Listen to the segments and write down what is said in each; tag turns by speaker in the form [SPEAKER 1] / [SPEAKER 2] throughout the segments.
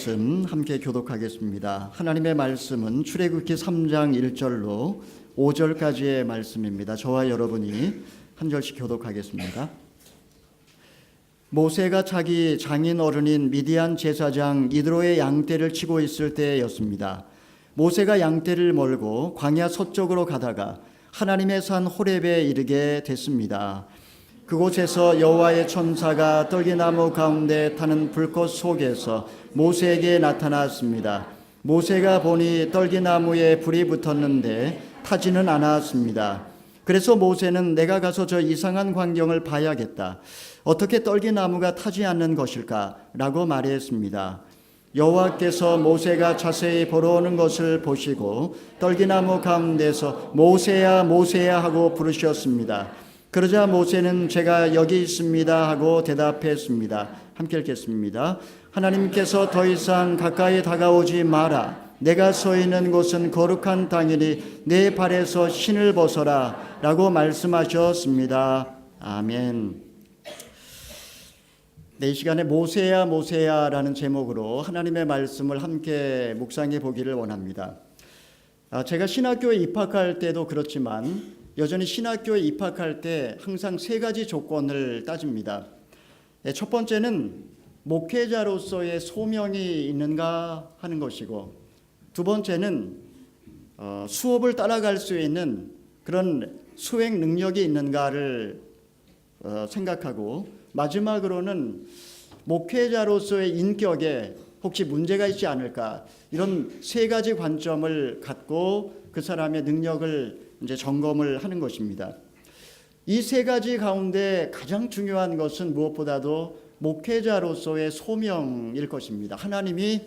[SPEAKER 1] 말씀 함께 교독하겠습니다. 하나님의 말씀은 출애굽기 3장 1절로 5절까지의 말씀입니다. 저와 여러분이 한 절씩 교독하겠습니다. 모세가 자기 장인 어른인 미디안 제사장 이드로의 양떼를 치고 있을 때였습니다. 모세가 양떼를 몰고 광야 서쪽으로 가다가 하나님의 산 호렙에 이르게 됐습니다. 그곳에서 여호와의 천사가 떨기나무 가운데 타는 불꽃 속에서 모세에게 나타났습니다. 모세가 보니 떨기나무에 불이 붙었는데 타지는 않았습니다. 그래서 모세는 내가 가서 저 이상한 광경을 봐야겠다. 어떻게 떨기나무가 타지 않는 것일까? 라고 말했습니다. 여호와께서 모세가 자세히 보러 오는 것을 보시고 떨기나무 가운데서 모세야 모세야 하고 부르셨습니다. 그러자 모세는 제가 여기 있습니다 하고 대답했습니다. 함께 읽겠습니다. 하나님께서 더 이상 가까이 다가오지 마라. 내가 서 있는 곳은 거룩한 땅이니 내 발에서 신을 벗어라 라고 말씀하셨습니다. 아멘. 네, 이 시간에 모세야 모세야 라는 제목으로 하나님의 말씀을 함께 묵상해 보기를 원합니다. 제가 신학교에 입학할 때도 그렇지만 여전히 신학교에 입학할 때 항상 세 가지 조건을 따집니다. 첫 번째는 목회자로서의 소명이 있는가 하는 것이고, 두 번째는 수업을 따라갈 수 있는 그런 수행 능력이 있는가를 생각하고, 마지막으로는 목회자로서의 인격에 혹시 문제가 있지 않을까, 이런 세 가지 관점을 갖고 그 사람의 능력을 이제 점검을 하는 것입니다. 이 세 가지 가운데 가장 중요한 것은 무엇보다도 목회자로서의 소명일 것입니다. 하나님이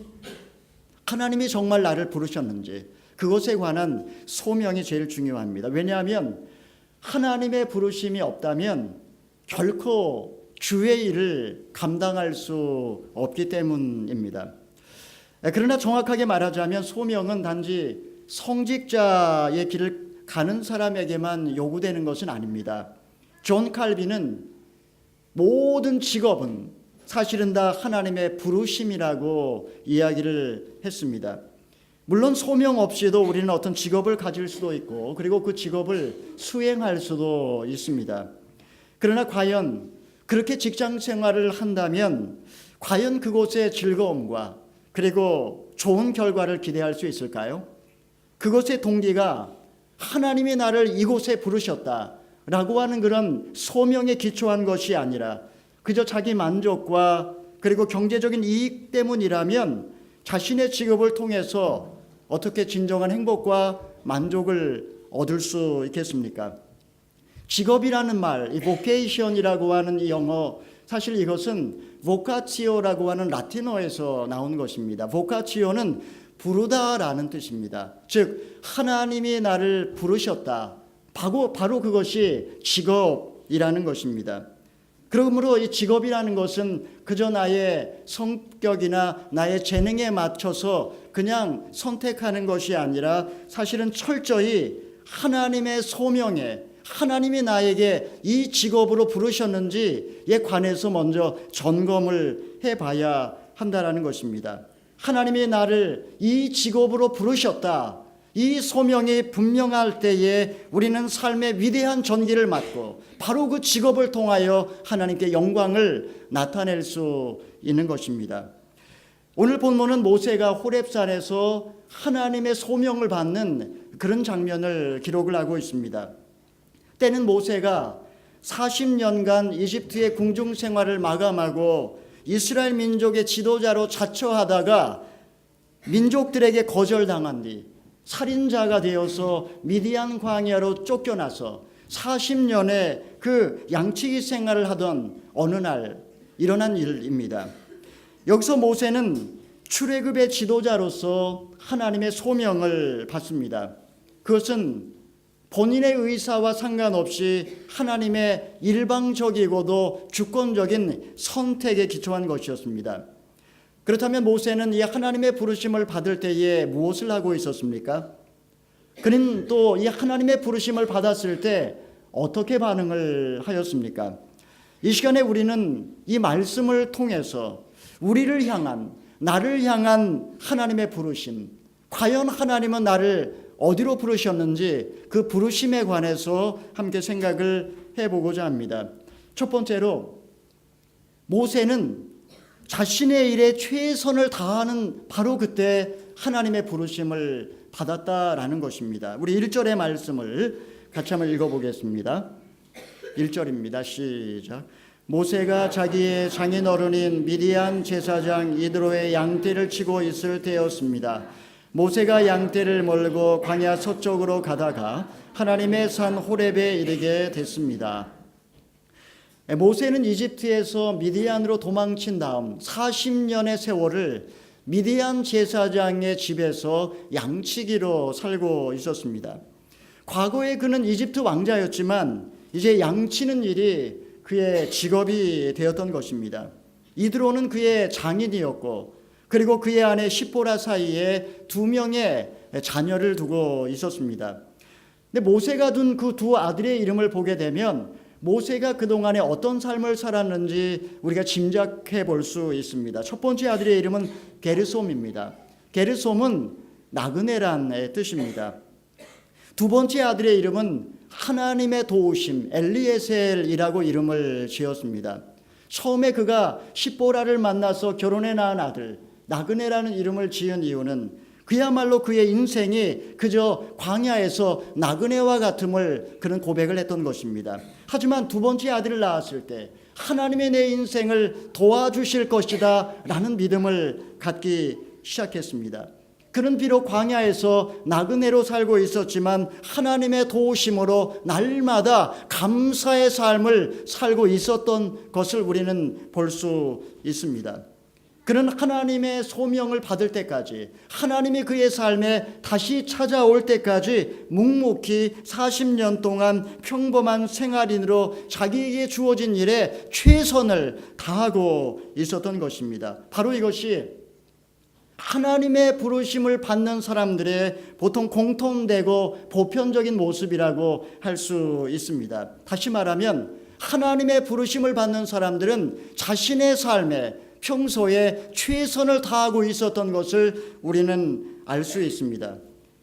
[SPEAKER 1] 정말 나를 부르셨는지 그것에 관한 소명이 제일 중요합니다. 왜냐하면 하나님의 부르심이 없다면 결코 주의 일을 감당할 수 없기 때문입니다. 그러나 정확하게 말하자면 소명은 단지 성직자의 길을 가는 사람에게만 요구되는 것은 아닙니다. 존 칼빈은 모든 직업은 사실은 다 하나님의 부르심이라고 이야기를 했습니다. 물론 소명 없이도 우리는 어떤 직업을 가질 수도 있고, 그리고 그 직업을 수행할 수도 있습니다. 그러나 과연 그렇게 직장 생활을 한다면 과연 그곳의 즐거움과 그리고 좋은 결과를 기대할 수 있을까요? 그것의 동기가 하나님이 나를 이곳에 부르셨다라고 하는 그런 소명에 기초한 것이 아니라 그저 자기 만족과 그리고 경제적인 이익 때문이라면 자신의 직업을 통해서 어떻게 진정한 행복과 만족을 얻을 수 있겠습니까? 직업이라는 말, 이 vocation이라고 하는 이 영어, 사실 이것은 vocatio라고 하는 라틴어에서 나온 것입니다. vocatio는 부르다라는 뜻입니다. 즉 하나님이 나를 부르셨다. 바로 그것이 직업이라는 것입니다. 그러므로 이 직업이라는 것은 그저 나의 성격이나 나의 재능에 맞춰서 그냥 선택하는 것이 아니라 사실은 철저히 하나님의 소명에, 하나님이 나에게 이 직업으로 부르셨는지에 관해서 먼저 점검을 해봐야 한다는 것입니다. 하나님이 나를 이 직업으로 부르셨다. 이 소명이 분명할 때에 우리는 삶의 위대한 전기를 맡고 바로 그 직업을 통하여 하나님께 영광을 나타낼 수 있는 것입니다. 오늘 본문은 모세가 호렙산에서 하나님의 소명을 받는 그런 장면을 기록을 하고 있습니다. 때는 모세가 40년간 이집트의 궁중 생활을 마감하고 이스라엘 민족의 지도자로 자처하다가 민족들에게 거절당한 뒤 살인자가 되어서 미디안 광야로 쫓겨나서 40년의 그 양치기 생활을 하던 어느 날 일어난 일입니다. 여기서 모세는 출애굽의 지도자로서 하나님의 소명을 받습니다. 그것은 본인의 의사와 상관없이 하나님의 일방적이고도 주권적인 선택에 기초한 것이었습니다. 그렇다면 모세는 이 하나님의 부르심을 받을 때에 무엇을 하고 있었습니까? 그는 또 이 하나님의 부르심을 받았을 때 어떻게 반응을 하였습니까? 이 시간에 우리는 이 말씀을 통해서 우리를 향한 나를 향한 하나님의 부르심, 과연 하나님은 나를 어디로 부르셨는지 그 부르심에 관해서 함께 생각을 해보고자 합니다. 첫 번째로 모세는 자신의 일에 최선을 다하는 바로 그때 하나님의 부르심을 받았다라는 것입니다. 우리 1절의 말씀을 같이 한번 읽어보겠습니다. 1절입니다. 시작. 모세가 자기의 장인어른인 미디안 제사장 이드로의 양떼를 치고 있을 때였습니다. 모세가 양떼를 몰고 광야 서쪽으로 가다가 하나님의 산 호렙에 이르게 됐습니다. 모세는 이집트에서 미디안으로 도망친 다음 40년의 세월을 미디안 제사장의 집에서 양치기로 살고 있었습니다. 과거에 그는 이집트 왕자였지만 이제 양치는 일이 그의 직업이 되었던 것입니다. 이드로는 그의 장인이었고 그리고 그의 아내 시보라 사이에 2명의 자녀를 두고 있었습니다. 근데 모세가 둔 그 두 아들의 이름을 보게 되면 모세가 그동안에 어떤 삶을 살았는지 우리가 짐작해 볼 수 있습니다. 첫 번째 아들의 이름은 게르솜입니다. 게르솜은 나그네란 뜻입니다. 두 번째 아들의 이름은 하나님의 도우심 엘리에셀이라고 이름을 지었습니다. 처음에 그가 시보라를 만나서 결혼해 낳은 아들 나그네라는 이름을 지은 이유는 그야말로 그의 인생이 그저 광야에서 나그네와 같음을 그는 고백을 했던 것입니다. 하지만 두 번째 아들을 낳았을 때 하나님의 내 인생을 도와주실 것이다 라는 믿음을 갖기 시작했습니다. 그는 비록 광야에서 나그네로 살고 있었지만 하나님의 도우심으로 날마다 감사의 삶을 살고 있었던 것을 우리는 볼 수 있습니다. 그는 하나님의 소명을 받을 때까지 하나님이 그의 삶에 다시 찾아올 때까지 묵묵히 40년 동안 평범한 생활인으로 자기에게 주어진 일에 최선을 다하고 있었던 것입니다. 바로 이것이 하나님의 부르심을 받는 사람들의 보통 공통되고 보편적인 모습이라고 할 수 있습니다. 다시 말하면 하나님의 부르심을 받는 사람들은 자신의 삶에 평소에 최선을 다하고 있었던 것을 우리는 알 수 있습니다.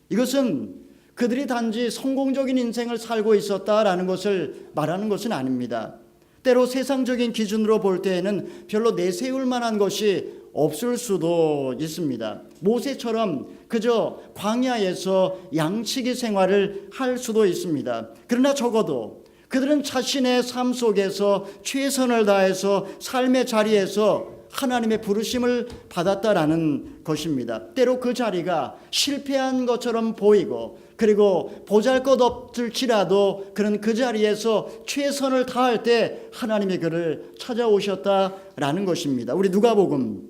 [SPEAKER 1] 이것은 그들이 단지 성공적인 인생을 살고 있었다라는 것을 말하는 것은 아닙니다. 때로 세상적인 기준으로 볼 때에는 별로 내세울 만한 것이 없을 수도 있습니다. 모세처럼 그저 광야에서 양치기 생활을 할 수도 있습니다. 그러나 적어도 그들은 자신의 삶 속에서 최선을 다해서 삶의 자리에서 하나님의 부르심을 받았다라는 것입니다. 때로 그 자리가 실패한 것처럼 보이고 그리고 보잘것없을지라도 그는 그 자리에서 최선을 다할 때 하나님이 그를 찾아오셨다라는 것입니다. 우리 누가복음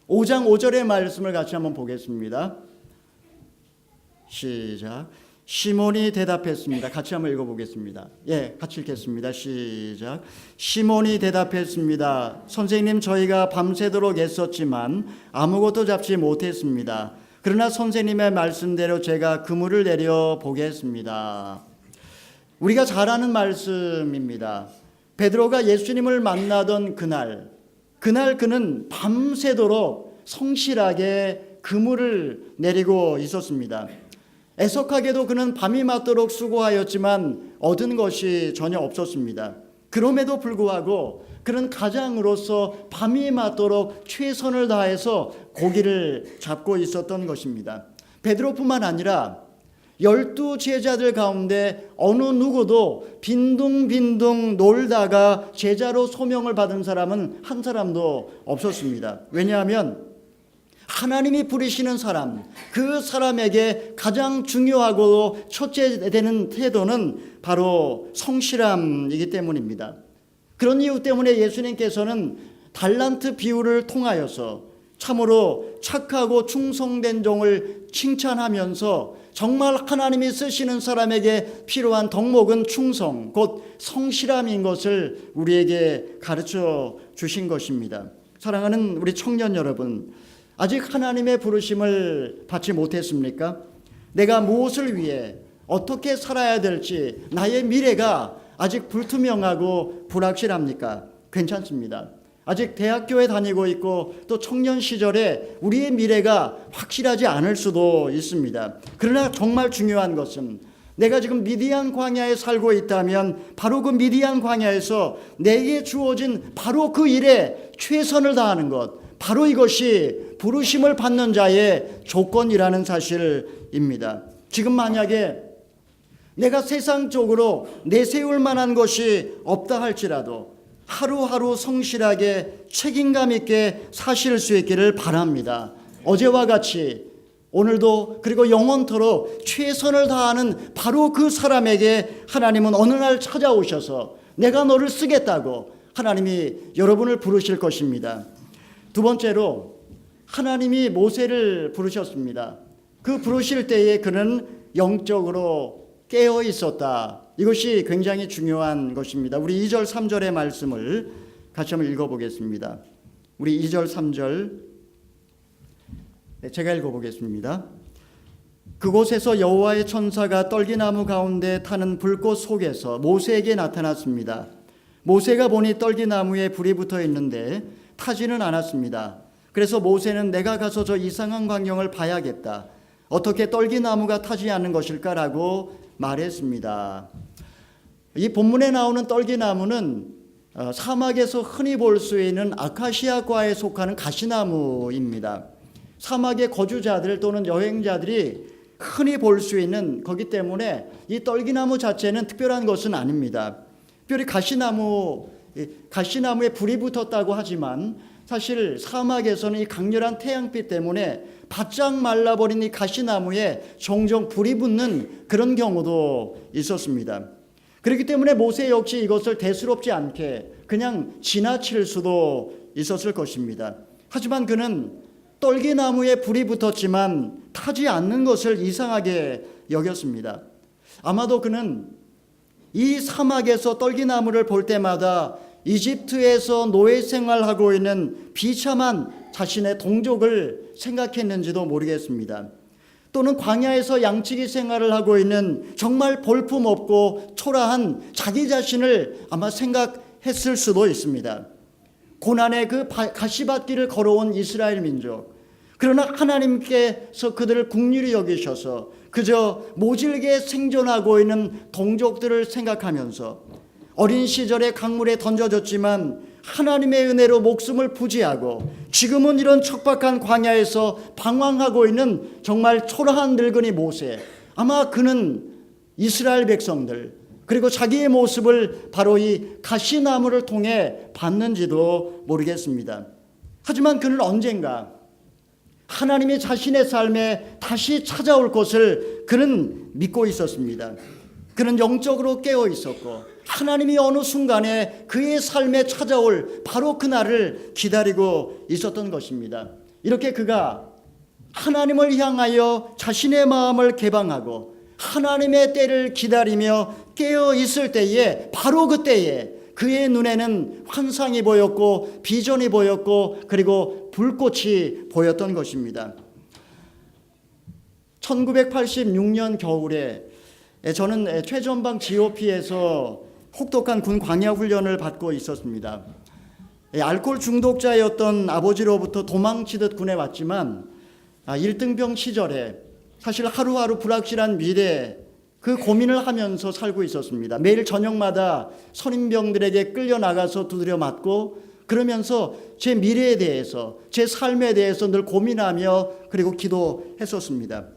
[SPEAKER 1] 5장 5절의 말씀을 같이 한번 보겠습니다. 시작. 시몬이 대답했습니다. 같이 한번 읽어보겠습니다. 같이 읽겠습니다. 시작. 시몬이 대답했습니다. 선생님, 저희가 밤새도록 애썼지만 아무것도 잡지 못했습니다. 그러나 선생님의 말씀대로 제가 그물을 내려 보겠습니다. 우리가 잘 아는 말씀입니다. 베드로가 예수님을 만나던 그날 그는 밤새도록 성실하게 그물을 내리고 있었습니다. 애석하게도 그는 밤이 맞도록 수고하였지만 얻은 것이 전혀 없었습니다. 그럼에도 불구하고 그는 가장으로서 밤이 맞도록 최선을 다해서 고기를 잡고 있었던 것입니다. 베드로뿐만 아니라 12 제자들 가운데 어느 누구도 빈둥빈둥 놀다가 제자로 소명을 받은 사람은 한 사람도 없었습니다. 왜냐하면 하나님이 부르시는 사람, 그 사람에게 가장 중요하고 첫째 되는 태도는 바로 성실함이기 때문입니다. 그런 이유 때문에 예수님께서는 달란트 비유를 통하여서 참으로 착하고 충성된 종을 칭찬하면서 정말 하나님이 쓰시는 사람에게 필요한 덕목은 충성, 곧 성실함인 것을 우리에게 가르쳐 주신 것입니다. 사랑하는 우리 청년 여러분, 아직 하나님의 부르심을 받지 못했습니까? 내가 무엇을 위해 어떻게 살아야 될지 나의 미래가 아직 불투명하고 불확실합니까? 괜찮습니다. 아직 대학교에 다니고 있고 또 청년 시절에 우리의 미래가 확실하지 않을 수도 있습니다. 그러나 정말 중요한 것은 내가 지금 미디안 광야에 살고 있다면 바로 그 미디안 광야에서 내게 주어진 바로 그 일에 최선을 다하는 것, 바로 이것이 부르심을 받는 자의 조건이라는 사실입니다. 지금 만약에 내가 세상적으로 내세울 만한 것이 없다 할지라도 하루하루 성실하게 책임감 있게 사실 수 있기를 바랍니다. 어제와 같이 오늘도 그리고 영원토록 최선을 다하는 바로 그 사람에게 하나님은 어느 날 찾아오셔서 내가 너를 쓰겠다고 하나님이 여러분을 부르실 것입니다. 두 번째로 하나님이 모세를 부르셨습니다. 그 부르실 때에 그는 영적으로 깨어 있었다. 이것이 굉장히 중요한 것입니다. 우리 2절 3절의 말씀을 같이 한번 읽어보겠습니다. 우리 2절 3절 제가 읽어보겠습니다. 그곳에서 여호와의 천사가 떨기나무 가운데 타는 불꽃 속에서 모세에게 나타났습니다. 모세가 보니 떨기나무에 불이 붙어 있는데 타지는 않았습니다. 그래서 모세는 내가 가서 저 이상한 광경을 봐야겠다. 어떻게 떨기나무가 타지 않는 것일까라고 말했습니다. 이 본문에 나오는 떨기나무는 사막에서 흔히 볼 수 있는 아카시아과에 속하는 가시나무입니다. 사막의 거주자들 또는 여행자들이 흔히 볼 수 있는 거기 때문에 이 떨기나무 자체는 특별한 것은 아닙니다. 특별히 가시나무에 불이 붙었다고 하지만 사실 사막에서는 이 강렬한 태양빛 때문에 바짝 말라버린 이 가시나무에 종종 불이 붙는 그런 경우도 있었습니다. 그렇기 때문에 모세 역시 이것을 대수롭지 않게 그냥 지나칠 수도 있었을 것입니다. 하지만 그는 떨기나무에 불이 붙었지만 타지 않는 것을 이상하게 여겼습니다. 아마도 그는 이 사막에서 떨기나무를 볼 때마다 이집트에서 노예 생활하고 있는 비참한 자신의 동족을 생각했는지도 모르겠습니다. 또는 광야에서 양치기 생활을 하고 있는 정말 볼품없고 초라한 자기 자신을 아마 생각했을 수도 있습니다. 고난의 그 가시밭길을 걸어온 이스라엘 민족, 그러나 하나님께서 그들을 긍휼히 여기셔서 그저 모질게 생존하고 있는 동족들을 생각하면서 어린 시절에 강물에 던져졌지만 하나님의 은혜로 목숨을 부지하고 지금은 이런 척박한 광야에서 방황하고 있는 정말 초라한 늙은이 모세, 아마 그는 이스라엘 백성들 그리고 자기의 모습을 바로 이 가시나무를 통해 봤는지도 모르겠습니다. 하지만 그는 언젠가 하나님이 자신의 삶에 다시 찾아올 것을 그는 믿고 있었습니다. 그는 영적으로 깨어 있었고 하나님이 어느 순간에 그의 삶에 찾아올 바로 그날을 기다리고 있었던 것입니다. 이렇게 그가 하나님을 향하여 자신의 마음을 개방하고 하나님의 때를 기다리며 깨어 있을 때에 바로 그때에 그의 눈에는 환상이 보였고 비전이 보였고 그리고 불꽃이 보였던 것입니다. 1986년 겨울에 저는 최전방 GOP에서 혹독한 군 광야 훈련을 받고 있었습니다. 알코올 중독자였던 아버지로부터 도망치듯 군에 왔지만 1등병 시절에 사실 하루하루 불확실한 미래 그 고민을 하면서 살고 있었습니다. 매일 저녁마다 선임병들에게 끌려나가서 두드려 맞고 그러면서 제 미래에 대해서 제 삶에 대해서 늘 고민하며 그리고 기도했었습니다.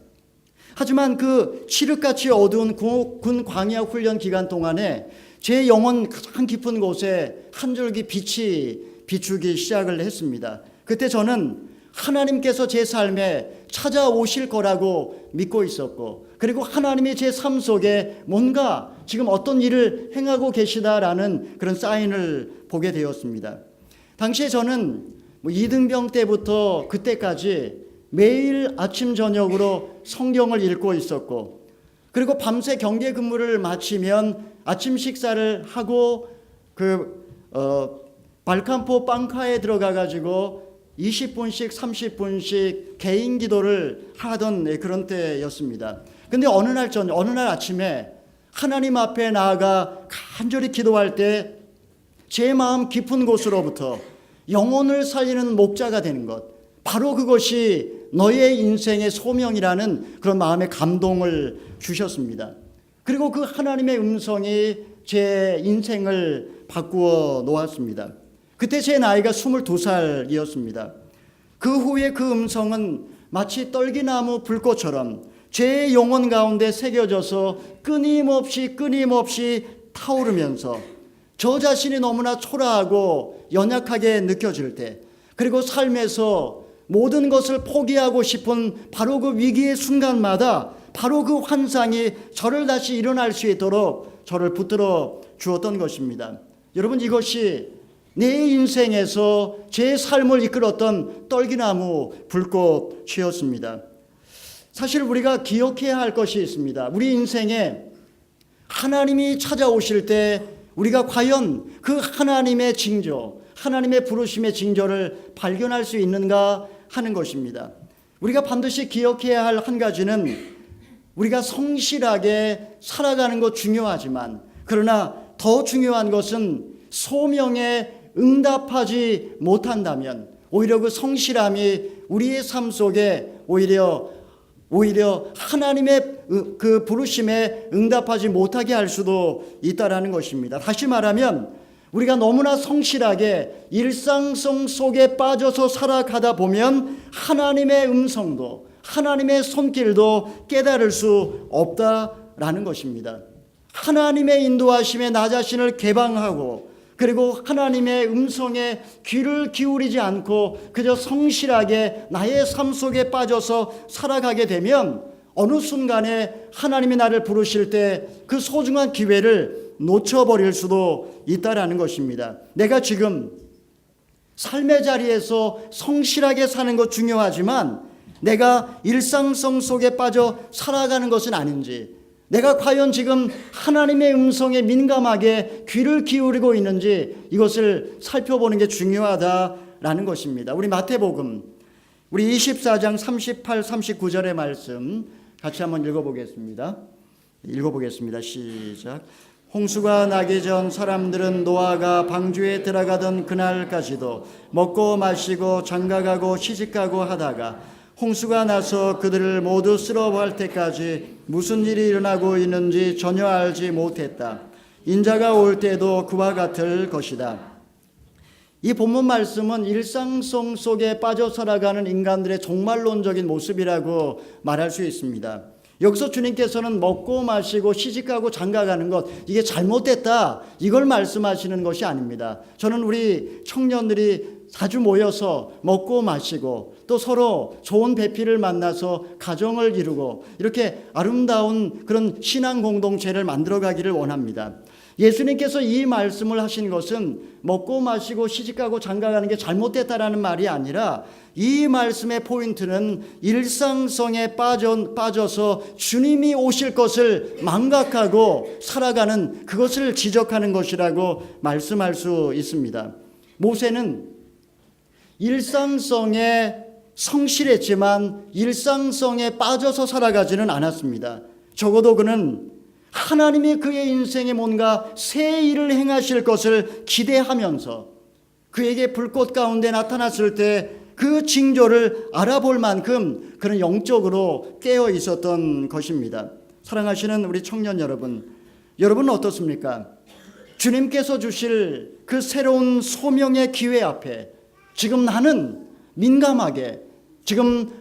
[SPEAKER 1] 하지만 그 칠흑같이 어두운 군 광야 훈련 기간 동안에 제 영혼 가장 깊은 곳에 한 줄기 빛이 비추기 시작을 했습니다. 그때 저는 하나님께서 제 삶에 찾아오실 거라고 믿고 있었고 그리고 하나님이 제 삶 속에 뭔가 지금 어떤 일을 행하고 계시다라는 그런 사인을 보게 되었습니다. 당시에 저는 2등병 때부터 그때까지 매일 아침 저녁으로 성경을 읽고 있었고 그리고 밤새 경계 근무를 마치면 아침 식사를 하고 발칸포 빵카에 들어가 가지고 20분씩 30분씩 개인 기도를 하던 그런 때였습니다. 근데 어느 날 아침에 하나님 앞에 나아가 간절히 기도할 때 제 마음 깊은 곳으로부터 영혼을 살리는 목자가 되는 것, 바로 그것이 너의 인생의 소명이라는 그런 마음의 감동을 주셨습니다. 그리고 그 하나님의 음성이 제 인생을 바꾸어 놓았습니다. 그때 제 나이가 22살이었습니다. 그 후에 그 음성은 마치 떨기나무 불꽃처럼 제 영혼 가운데 새겨져서 끊임없이 타오르면서 저 자신이 너무나 초라하고 연약하게 느껴질 때, 그리고 삶에서 모든 것을 포기하고 싶은 바로 그 위기의 순간마다 바로 그 환상이 저를 다시 일어날 수 있도록 저를 붙들어 주었던 것입니다. 여러분, 이것이 내 인생에서 제 삶을 이끌었던 떨기나무 불꽃이었습니다. 사실 우리가 기억해야 할 것이 있습니다. 우리 인생에 하나님이 찾아오실 때 우리가 과연 그 하나님의 징조, 하나님의 부르심의 징조를 발견할 수 있는가 하는 것입니다. 우리가 반드시 기억해야 할 한 가지는 우리가 성실하게 살아가는 것 중요하지만, 그러나 더 중요한 것은 소명에 응답하지 못한다면 오히려 그 성실함이 우리의 삶 속에 오히려 하나님의 그 부르심에 응답하지 못하게 할 수도 있다라는 것입니다. 다시 말하면 우리가 너무나 성실하게 일상성 속에 빠져서 살아가다 보면 하나님의 음성도, 하나님의 손길도 깨달을 수 없다라는 것입니다. 하나님의 인도하심에 나 자신을 개방하고, 그리고 하나님의 음성에 귀를 기울이지 않고 그저 성실하게 나의 삶 속에 빠져서 살아가게 되면 어느 순간에 하나님이 나를 부르실 때 그 소중한 기회를 놓쳐버릴 수도 있다라는 것입니다. 내가 지금 삶의 자리에서 성실하게 사는 것 중요하지만 내가 일상성 속에 빠져 살아가는 것은 아닌지, 내가 과연 지금 하나님의 음성에 민감하게 귀를 기울이고 있는지 이것을 살펴보는 게 중요하다라는 것입니다. 우리 마태복음 우리 24장 38, 39절의 말씀 같이 한번 읽어보겠습니다. 시작. 홍수가 나기 전 사람들은 노아가 방주에 들어가던 그날까지도 먹고 마시고 장가가고 시집가고 하다가 홍수가 나서 그들을 모두 쓸어버릴 때까지 무슨 일이 일어나고 있는지 전혀 알지 못했다. 인자가 올 때도 그와 같을 것이다. 이 본문 말씀은 일상성 속에 빠져 살아가는 인간들의 종말론적인 모습이라고 말할 수 있습니다. 여기서 주님께서는 먹고 마시고 시집가고 장가가는 것, 이게 잘못됐다, 이걸 말씀하시는 것이 아닙니다. 저는 우리 청년들이 자주 모여서 먹고 마시고 또 서로 좋은 배필을 만나서 가정을 이루고 이렇게 아름다운 그런 신앙 공동체를 만들어가기를 원합니다. 예수님께서 이 말씀을 하신 것은 먹고 마시고 시집가고 장가가는 게 잘못됐다라는 말이 아니라, 이 말씀의 포인트는 일상성에 빠져서 주님이 오실 것을 망각하고 살아가는 그것을 지적하는 것이라고 말씀할 수 있습니다. 모세는 일상성에 성실했지만 일상성에 빠져서 살아가지는 않았습니다. 적어도 그는 하나님이 그의 인생에 뭔가 새 일을 행하실 것을 기대하면서 그에게 불꽃 가운데 나타났을 때 그 징조를 알아볼 만큼 그는 영적으로 깨어 있었던 것입니다. 사랑하시는 우리 청년 여러분, 여러분은 어떻습니까? 주님께서 주실 그 새로운 소명의 기회 앞에 지금 나는 민감하게 지금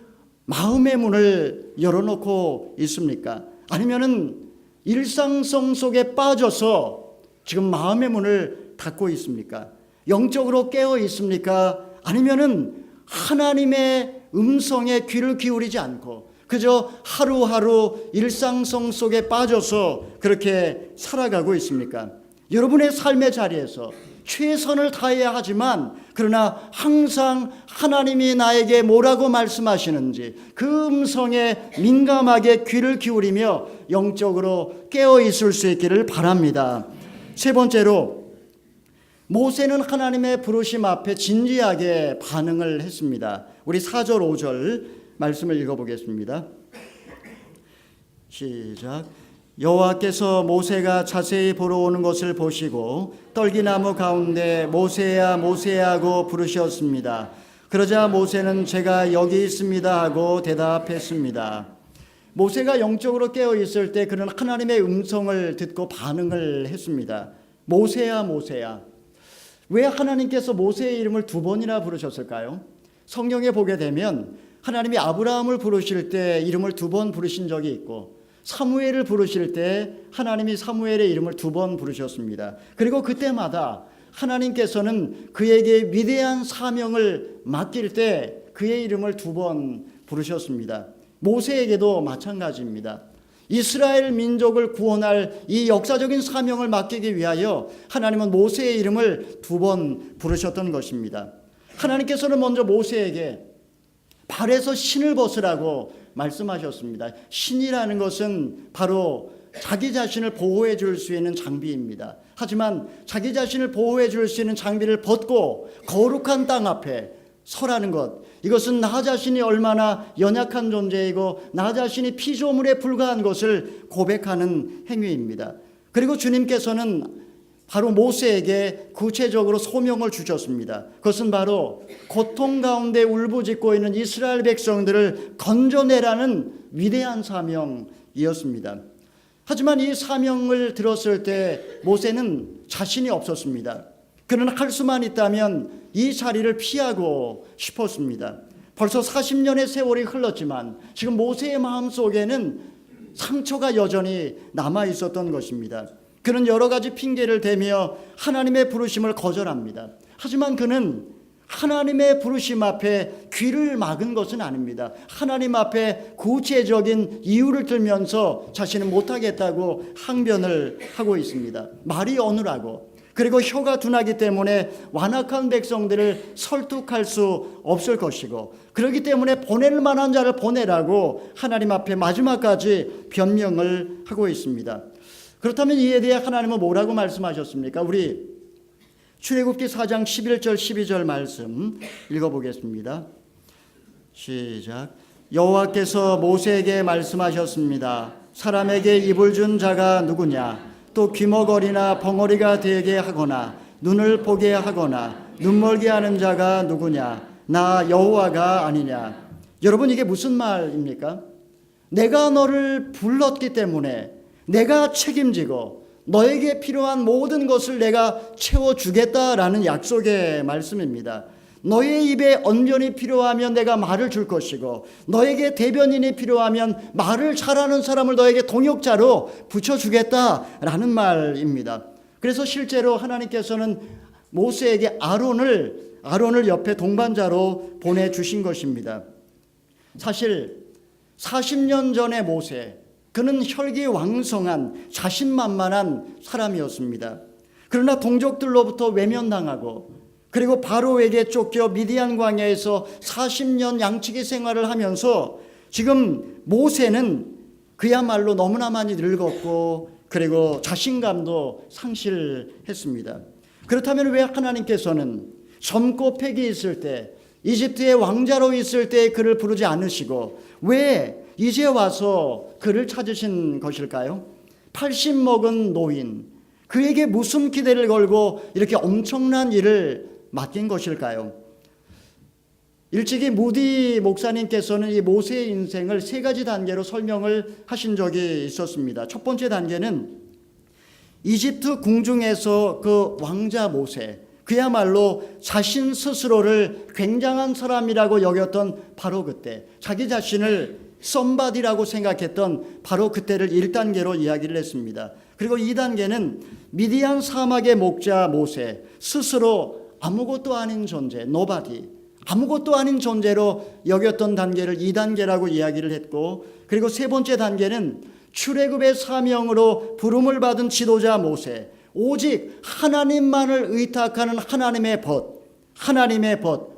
[SPEAKER 1] 마음의 문을 열어놓고 있습니까? 아니면은 일상성 속에 빠져서 지금 마음의 문을 닫고 있습니까? 영적으로 깨어 있습니까? 아니면은 하나님의 음성에 귀를 기울이지 않고 그저 하루하루 일상성 속에 빠져서 그렇게 살아가고 있습니까? 여러분의 삶의 자리에서 최선을 다해야 하지만 그러나 항상 하나님이 나에게 뭐라고 말씀하시는지 그 음성에 민감하게 귀를 기울이며 영적으로 깨어 있을 수 있기를 바랍니다. 세 번째로, 모세는 하나님의 부르심 앞에 진지하게 반응을 했습니다. 우리 4절 5절 말씀을 읽어보겠습니다. 시작. 여호와께서 모세가 자세히 보러 오는 것을 보시고 떨기나무 가운데 모세야 모세야 하고 부르셨습니다. 그러자 모세는 제가 여기 있습니다 하고 대답했습니다. 모세가 영적으로 깨어 있을 때 그는 하나님의 음성을 듣고 반응을 했습니다. 모세야 모세야. 왜 하나님께서 모세의 이름을 두 번이나 부르셨을까요? 성경에 보게 되면 하나님이 아브라함을 부르실 때 이름을 두 번 부르신 적이 있고, 사무엘을 부르실 때 하나님이 사무엘의 이름을 두 번 부르셨습니다. 그리고 그때마다 하나님께서는 그에게 위대한 사명을 맡길 때 그의 이름을 두 번 부르셨습니다. 모세에게도 마찬가지입니다. 이스라엘 민족을 구원할 이 역사적인 사명을 맡기기 위하여 하나님은 모세의 이름을 두 번 부르셨던 것입니다. 하나님께서는 먼저 모세에게 발에서 신을 벗으라고 말씀하셨습니다. 신이라는 것은 바로 자기 자신을 보호해 줄 수 있는 장비입니다. 하지만 자기 자신을 보호해 줄 수 있는 장비를 벗고 거룩한 땅 앞에 서라는 것, 이것은 나 자신이 얼마나 연약한 존재이고 나 자신이 피조물에 불과한 것을 고백하는 행위입니다. 그리고 주님께서는 바로 모세에게 구체적으로 소명을 주셨습니다. 그것은 바로 고통 가운데 울부짖고 있는 이스라엘 백성들을 건져내라는 위대한 사명이었습니다. 하지만 이 사명을 들었을 때 모세는 자신이 없었습니다. 그는 할 수만 있다면 이 자리를 피하고 싶었습니다. 벌써 40년의 세월이 흘렀지만 지금 모세의 마음속에는 상처가 여전히 남아 있었던 것입니다. 그는 여러 가지 핑계를 대며 하나님의 부르심을 거절합니다. 하지만 그는 하나님의 부르심 앞에 귀를 막은 것은 아닙니다. 하나님 앞에 구체적인 이유를 들면서 자신은 못하겠다고 항변을 하고 있습니다. 말이 어눌하고, 그리고 혀가 둔하기 때문에 완악한 백성들을 설득할 수 없을 것이고, 그렇기 때문에 보낼 만한 자를 보내라고 하나님 앞에 마지막까지 변명을 하고 있습니다. 그렇다면 이에 대해 하나님은 뭐라고 말씀하셨습니까? 우리 출애굽기 4장 11절 12절 말씀 읽어보겠습니다. 시작. 여호와께서 모세에게 말씀하셨습니다. 사람에게 입을 준 자가 누구냐? 또 귀머거리나 벙어리가 되게 하거나 눈을 보게 하거나 눈멀게 하는 자가 누구냐? 나 여호와가 아니냐? 여러분, 이게 무슨 말입니까? 내가 너를 불렀기 때문에 내가 책임지고 너에게 필요한 모든 것을 내가 채워주겠다라는 약속의 말씀입니다. 너의 입에 언변이 필요하면 내가 말을 줄 것이고, 너에게 대변인이 필요하면 말을 잘하는 사람을 너에게 동역자로 붙여주겠다라는 말입니다. 그래서 실제로 하나님께서는 모세에게 아론을 옆에 동반자로 보내주신 것입니다. 사실 40년 전의 모세, 그는 혈기왕성한 자신만만한 사람이었습니다. 그러나 동족들로부터 외면당하고, 그리고 바로에게 쫓겨 미디안 광야에서 40년 양치기 생활을 하면서 지금 모세는 그야말로 너무나 많이 늙었고, 그리고 자신감도 상실했습니다. 그렇다면 왜 하나님께서는 젊고 패기 있을 때, 이집트의 왕자로 있을 때 그를 부르지 않으시고 왜 이제 와서 그를 찾으신 것일까요? 80 먹은 노인, 그에게 무슨 기대를 걸고 이렇게 엄청난 일을 맡긴 것일까요? 일찍이 무디 목사님께서는 이 모세의 인생을 세 가지 단계로 설명을 하신 적이 있었습니다. 첫 번째 단계는 이집트 궁중에서 그 왕자 모세, 그야말로 자신 스스로를 굉장한 사람이라고 여겼던 바로 그때, 자기 자신을 썸바디라고 생각했던 바로 그때를 1단계로 이야기를 했습니다. 그리고 2단계는 미디안 사막의 목자 모세, 스스로 아무것도 아닌 존재, 노바디, 아무것도 아닌 존재로 여겼던 단계를 2단계라고 이야기를 했고, 그리고 세 번째 단계는 출애굽의 사명으로 부름을 받은 지도자 모세, 오직 하나님만을 의탁하는 하나님의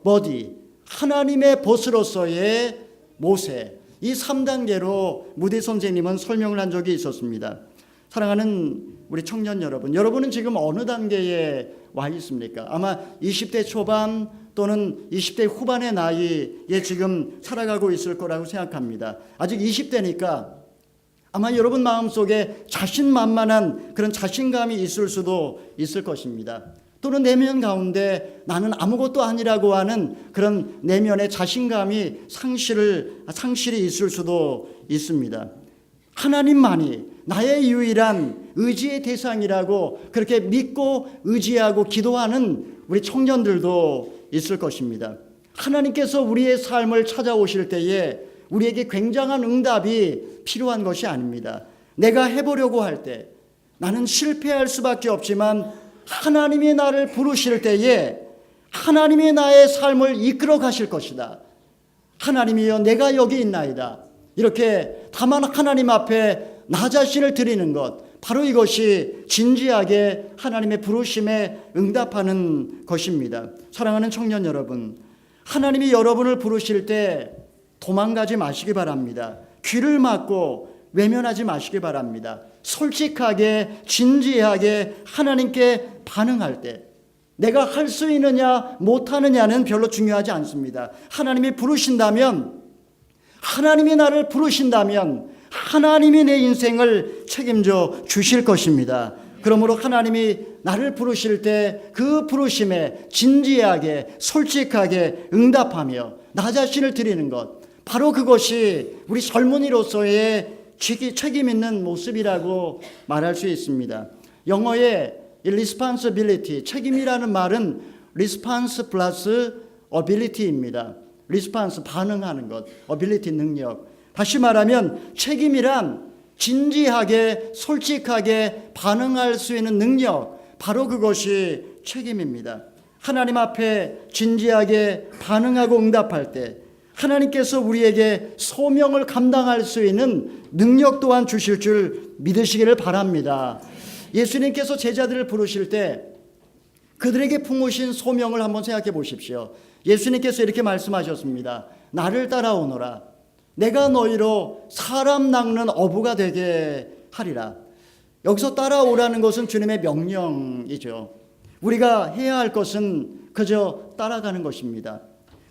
[SPEAKER 1] 버디, 하나님의 벗으로서의 모세, 이 3단계로 무디 선생님은 설명을 한 적이 있었습니다. 사랑하는 우리 청년 여러분, 여러분은 지금 어느 단계에 와 있습니까? 아마 20대 초반 또는 20대 후반의 나이에 지금 살아가고 있을 거라고 생각합니다. 아직 20대니까 아마 여러분 마음속에 자신만만한 그런 자신감이 있을 수도 있을 것입니다. 또는 내면 가운데 나는 아무것도 아니라고 하는 그런 내면의 자신감이 상실이 있을 수도 있습니다. 하나님만이 나의 유일한 의지의 대상이라고 그렇게 믿고 의지하고 기도하는 우리 청년들도 있을 것입니다. 하나님께서 우리의 삶을 찾아오실 때에 우리에게 굉장한 응답이 필요한 것이 아닙니다. 내가 해보려고 할 때 나는 실패할 수밖에 없지만 하나님이 나를 부르실 때에 하나님이 나의 삶을 이끌어 가실 것이다. 하나님이여 내가 여기 있나이다. 이렇게 다만 하나님 앞에 나 자신을 드리는 것, 바로 이것이 진지하게 하나님의 부르심에 응답하는 것입니다. 사랑하는 청년 여러분, 하나님이 여러분을 부르실 때 도망가지 마시기 바랍니다. 귀를 막고 외면하지 마시기 바랍니다. 솔직하게 진지하게 하나님께 반응할 때 내가 할 수 있느냐 못하느냐는 별로 중요하지 않습니다. 하나님이 부르신다면, 하나님이 나를 부르신다면 하나님이 내 인생을 책임져 주실 것입니다. 그러므로 하나님이 나를 부르실 때 그 부르심에 진지하게 솔직하게 응답하며 나 자신을 드리는 것, 바로 그것이 우리 젊은이로서의 책임 있는 모습이라고 말할 수 있습니다. 영어의 responsibility, 책임이라는 말은 response plus ability입니다. response, 반응하는 것, ability, 능력. 다시 말하면 책임이란 진지하게 솔직하게 반응할 수 있는 능력, 바로 그것이 책임입니다. 하나님 앞에 진지하게 반응하고 응답할 때 하나님께서 우리에게 소명을 감당할 수 있는 능력 또한 주실 줄 믿으시기를 바랍니다. 예수님께서 제자들을 부르실 때 그들에게 품으신 소명을 한번 생각해 보십시오. 예수님께서 이렇게 말씀하셨습니다. 나를 따라오너라. 내가 너희로 사람 낚는 어부가 되게 하리라. 여기서 따라오라는 것은 주님의 명령이죠. 우리가 해야 할 것은 그저 따라가는 것입니다.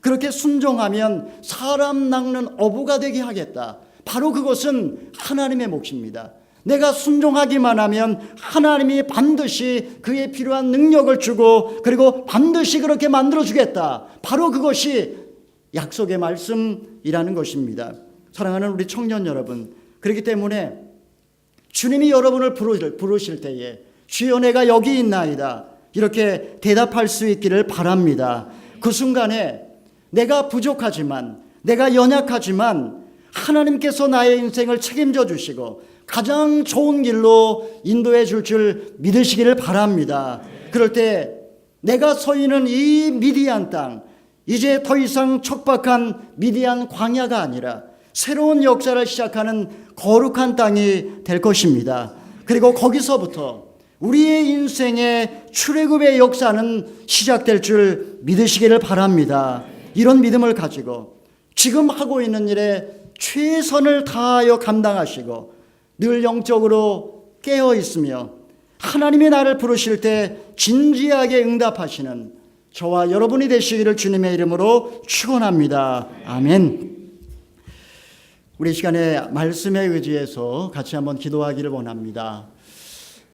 [SPEAKER 1] 그렇게 순종하면 사람 낚는 어부가 되게 하겠다. 바로 그것은 하나님의 몫입니다. 내가 순종하기만 하면 하나님이 반드시 그에 필요한 능력을 주고 그리고 반드시 그렇게 만들어주겠다. 바로 그것이 약속의 말씀이라는 것입니다. 사랑하는 우리 청년 여러분, 그렇기 때문에 주님이 여러분을 부르실 때에 주여 내가 여기 있나이다 이렇게 대답할 수 있기를 바랍니다. 그 순간에 내가 부족하지만 내가 연약하지만 하나님께서 나의 인생을 책임져 주시고 가장 좋은 길로 인도해 줄 믿으시기를 바랍니다. 그럴 때 내가 서 있는 이 미디안 땅, 이제 더 이상 척박한 미디안 광야가 아니라 새로운 역사를 시작하는 거룩한 땅이 될 것입니다. 그리고 거기서부터 우리의 인생의 출애굽의 역사는 시작될 줄 믿으시기를 바랍니다. 이런 믿음을 가지고 지금 하고 있는 일에 최선을 다하여 감당하시고 늘 영적으로 깨어 있으며 하나님이 나를 부르실 때 진지하게 응답하시는 저와 여러분이 되시기를 주님의 이름으로 축원합니다. 아멘. 우리 시간에 말씀에 의지해서 같이 한번 기도하기를 원합니다.